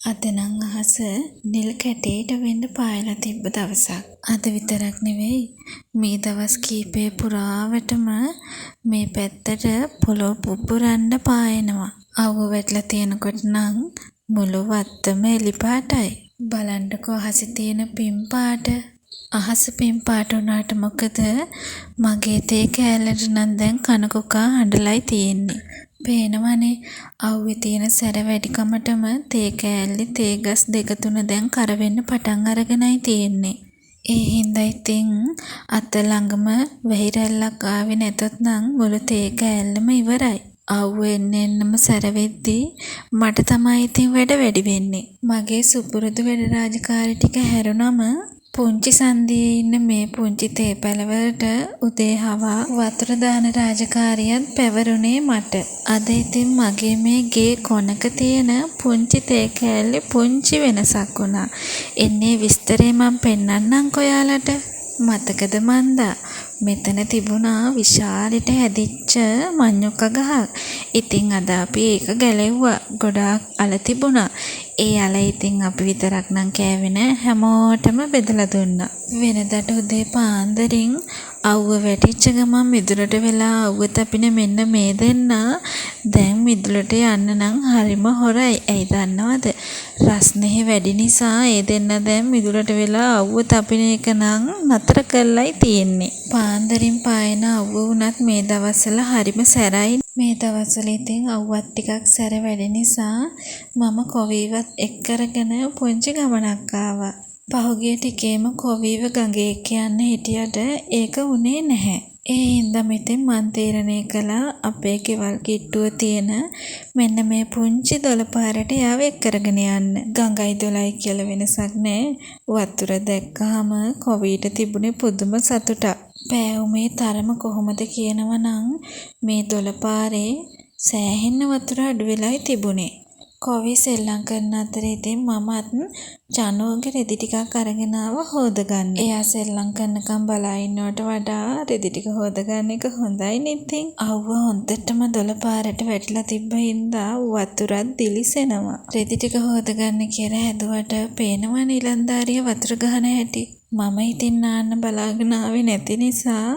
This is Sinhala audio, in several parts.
අද නම් අහස නිල් කැටේට වෙන්න පායලා තිබ්බ දවසක්. අද විතරක් නෙවෙයි මේ දවස් කීපය පුරාවටම මේ පැත්තට පොළොව පුපුරන්න පායනවා. අවුව වැටලා තියෙනකොට නම් මුළු වත්තම එලි පාටයි. බලන්නකෝ අහසේ තියෙන පින් පාට. අහස පින් පාට වුණාට මොකද මගේ තේ කෑල්ලට නම් දැන් කනකොකා හඬලයි තියෙන්නේ. පේනවනේ අවුවේ තියෙන සැර වැඩිකමටම තේ කෑල්ලේ තේ ගස් දෙක තුන දැන් කර වෙන්න පටන් අරගෙනයි තියෙන්නේ. ඒ හින්දා ඉතින් අත ළඟම වෙහි රැල්ලක් ආවේ නැතොත් නම් මුළු තේ කෑල්ලම ඉවරයි. අවුව එන්නම සැර වෙද්දී මට තමයි ඉතින් වැඩ වැඩි වෙන්නේ. මගේ සුපුරුදු වැඩ රාජකාරී ටික හැරුණම පුංචි සන්දියේ ඉන්න මේ පුංචි තේ පැලවලට උදේ හවා වතුර දාන රාජකාරියත් පැවරුනේ මට. අද ඉතින් මගේ මේ ගේ කොනක තියෙන පුංචි තේ කෑල්ලේ පුංචි වෙනසක් වුණා. එන්නේ විස්තරේ මම පෙන්නන්නම්කෝ ඔයාලට. මතකද මන්දා? මෙතන තිබුණා විශාලට හැදිච්ච මඤ්ඤොක්ක ගහක්. ඉතින් අද අපි ඒක ගැලෙව්වා. ගොඩාක් අල තිබුණා. ඒ අල ඉතින් අපි විතරක් නම් කෑවේ නෑ, හැමෝටම බෙදලා දුන්නා. වෙනදට උදේ පාන්දරින් අවුව වැටිච්ච ගමන් මිදුලට වෙලා අවුව තපින මෙන්න මේ දෙන්නා දැන් මිදුලට යන්න නම් හරිම හොරයි. ඇයි දන්නවද? රස්නේ වැඩි නිසා ඒ දෙන්න දැන් මිදුලට වෙලා අවුව තපින එක නම් නතර කරලයි තියෙන්නේ. පාන්දරින් පායන අවුව වුණත් මේ දවස්වල හරිම සැරයි. මේ දවස්වල ඉතින් අවුවත් ටිකක් සැර වැඩි නිසා මම කොවීවත් එක් කරගෙන පුංචි ගමනක් ආවා. පහුගිය ටිකේම කොවීව ගඟේ යන්න හිටියට ඒක උනේ නැහැ. ඒ හින්දා මෙතෙන් මන් තීරණය කළා අපේ ගෙවල් කිට්ටුව තියෙන මෙන්න මේ පුංචි දොළපාරට යාව එක් කරගෙන යන්න. ගඟයි දොළයි කියලා වෙනසක් නැහැ. වතුර දැක්කහම කොවීට තිබුණේ පුදුම සතුටක්. පෑවුමේ තරම කොහොමද කියනවනම් මේ දොළපාරේ සෑහෙන්න වතුර අඩු වෙලයි තිබුණේ. කොවී සෙල්ලම් කරන අතරේ ඉතින් මමත් ජනෝගේ රෙදි ටිකක් අරගෙන ආවා හොදගන්න. එයා සෙල්ලම් කරනකම් බලා ඉන්නවට වඩා රෙදි ටික හොදගන්න එක හොඳයි නෙතින්. අවුව හොන්දටම දොළපාරට වැටිලා තිබ්බ හින්දා වතුරත් දිලිසෙනවා. රෙදි ටික හොදගන්න කියලා හැදුවට පේනවා නිලන්දාරිය වතුර ගහන හැටි. මම ඉතින් නාන්න බලාගෙන ආවේ නැති නිසා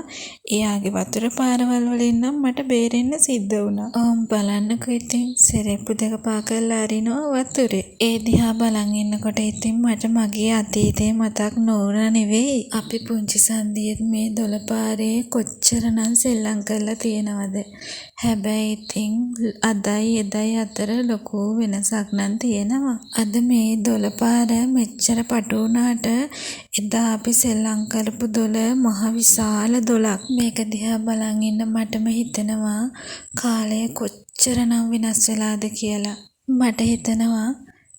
එයාගේ වතුර පාරවල් වලින් නම් මට බේරෙන්න සිද්ධ වුණා. බලන්නකෝ ඉතින් සෙරෙප්පු දෙක පා කරලා අරිනවා වතුරේ. ඒ දිහා බලන් ඉන්නකොට ඉතින් මට මගේ අතීතේ මතක් නොවුණා නෙවෙයි. අපි පුංචි සන්දියෙත් මේ දොළපාරේ කොච්චරනම් සෙල්ලම් කරලා තියෙනවද? හැබැයි ඉතින් අදයි එදයි අතර ලොකු වෙනසක් නම් තියෙනවා. අද මේ දොළපාර මෙච්චර පටු වුණාට එදා අපි සෙල්ලම් කරපු දොළ මහ විශාල දොළක්. මේක දිහා බලන් ඉන්න මටම හිතෙනවා කාලය කොච්චරනම් වෙනස් වෙලාද කියලා. මට හිතෙනවා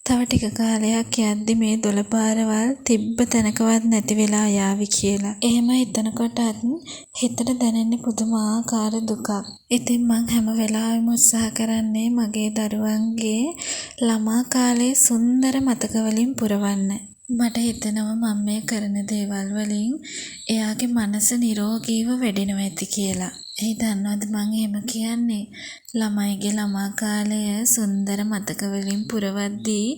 තව ටික කාලයක් යද්දි මේ දොළපාරවල් තිබ්බ තැනකවත් නැති වෙලා යාවි කියලා. එහෙම හිතනකොටත් හිතට දැනෙන්නේ පුදුමාකාර දුකක්. ඉතින් මං හැම වෙලාවෙම උත්සාහ කරන්නේ මගේ දරුවන්ගේ ළමා කාලයේ සුන්දර මතක වලින් පුරවන්න. මට හිතෙනවා මම මේ කරන දේවල් වලින් එයාගේ මනස නිරෝගීව වැඩෙනවා ඇති කියලා. ඒ දන්නවද මං එහෙම කියන්නේ? ළමයිගේ ළමා කාලය සුන්දර මතක වලින් පුරවද්දී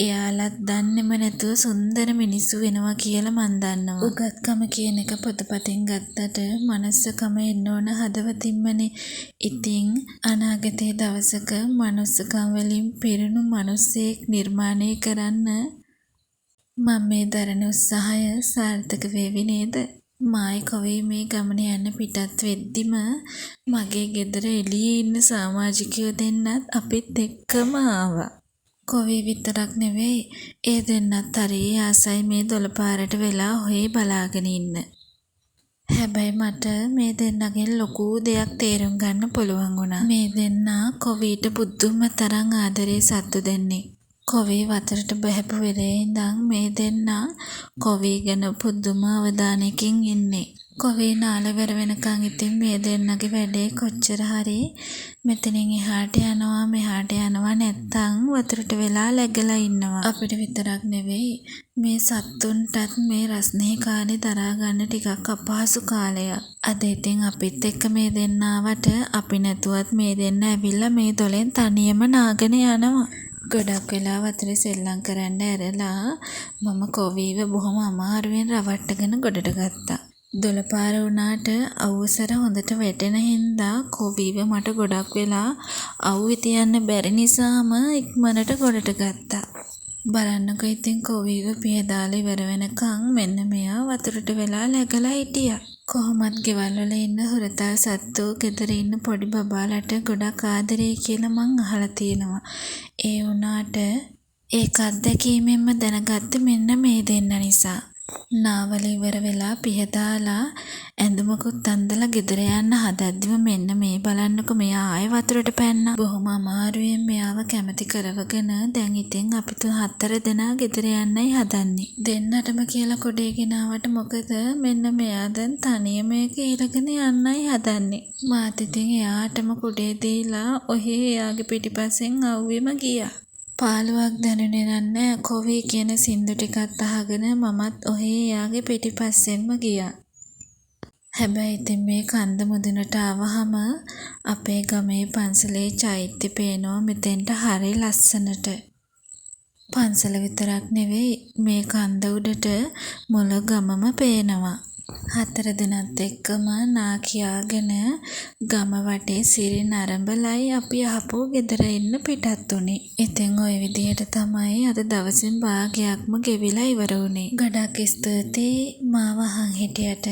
එයාලත් දන්නේම නැතුව සුන්දර මිනිස්සු වෙනවා කියලා මං දන්නවා. උගත්කම කියන එක පොතපතින් ගත්තට මනුස්සකම එන්න ඕන හදවතින්මනේ. ඉතින් අනාගතයේ දවසක මනුස්සකම් වලින් පිරුණු මිනිස්සෙක් නිර්මාණය කරන්න මම මේ දරන උත්සාහය සාර්ථක වේවි නේද? මායි කොවී මේ ගමන යන්න පිටත් වෙද්දිම මගේ ගෙදර එළියේ ඉන්න සමාජිකයෝ දෙන්නත් අපිත් එක්කම ආවා. කොවී විතරක් නෙවෙයි ඒ දෙන්නත් හරිය ආසයි මේ දොළපාරට වෙලා හොේ බලාගෙන ඉන්න. හැබැයි මට මේ දෙන්නගෙන් ලොකු දෙයක් තේරුම් ගන්න පුළුවන් වුණා. මේ දෙන්නා කොවීට පුදුම තරම් ආදරේ සත්තු දෙන්නේ. කොවී වතුරට බහැපු වෙලේ ඉඳන් මේ දෙන්නා කොවී ගැන පුදුම අවධානයකින් ඉන්නේ. කොවී නාලවර වෙනකන් ඉතින් මේ දෙන්නගේ වැඩේ කොච්චර හරි මෙතනින් එහාට යනවා මෙහාට යනවා නැත්තම් වතුරට වෙලා läගලා ඉන්නවා. අපිට විතරක් නෙවෙයි මේ සත්තුන්ටත් මේ රස්නේ කාලේ දරා ගන්න ටිකක් අපහසු කාලයක්. අද ඉතින් අපිත් එක්ක මේ දෙන්නාවට අපි නැතුවත් මේ දෙන්න ඇවිල්ලා මේ දොලෙන් තනියම නාගෙන යනවා. ගොඩක් වෙලා වතුරේ සෙල්ලම් කරන්න ඇරලා මම කොවීව බොහොම අමාරුවෙන් රවට්ටගෙන ගොඩට ගත්තා. දොළපාර වුණාට අවුසර හොඳට වැටෙන හින්දා කොවීව මට ගොඩක් වෙලා අවුවේ තියන්න බැරි නිසාම ඉක්මනට ගොඩට ගත්තා. බලන්නකො ඉතින් කොවීව පිය දාලා ඉවර වෙනකන් මෙන්න මෙයා වතුරට වෙලා läගලා හිටියා. කොහොමත් ගෙවල් වල ඉන්න හුරතල් සත්තු ගෙදර ඉන්න පොඩි බබාලට ගොඩක් ආදරේ කියලා මං අහලා තියෙනවා. ඒ වුණාට ඒක අත්දැකීමෙන්ම දැනගත්තේ මෙන්න මේ දෙන්න නිසා. නාවල ඉවර වෙලා පිහ දාලා ඇඳුමකුත් අන්දලා ගෙදර යන්න හදද්දිම මෙන්න මේ බලන්නකො මෙයා ආයෙ වතුරට පැන්නා. බොහොම අමාරුවෙන් මෙයාව කැමති කරවගෙන දැන් ඉතින් අපි 4 දෙනා ගෙදර යන්නයි හදන්නේ. දෙන්නටම කියලා කොඩේ ගෙනාවට මොකද මෙන්න මෙයා දැන් තනියම ඒක ඉරගෙන යන්නයි හදන්නේ. මාත් ඉතින් එයාටම කුඩේ දීලා ඔහේ එයාගේ පිටිපස්සෙන් අවුවෙම ගියා. පාළුවක් දැනුනේ නැහැ. කොවී කියන සින්දු ටිකත් අහගෙන මමත් ඔහේ එයාගේ පිටිපස්සෙන්ම ගියා. හැබැයි ඉතින් මේ කන්ද මුදුනට ආවහම අපේ ගමේ පන්සලේ චෛත්‍ය පේනවා මෙතෙන්ට හරි ලස්සනට. පන්සල විතරක් නෙවෙයි මේ කන්ද උඩට මුළු ගමම පේනවා. 4 දෙනාත් එක්කම නාකියාගෙන ගම වටේ සිරි නරඹලයි අපි ආපහු ගෙදර එන්න පිටත් උනේ. ඉතින් ওই විදිහට තමයි අද දවසින් භාගයක්ම ගෙවිලා ඉවර වුනේ. ගොඩක් ස්තුතියි මාව අහන් හිටියට.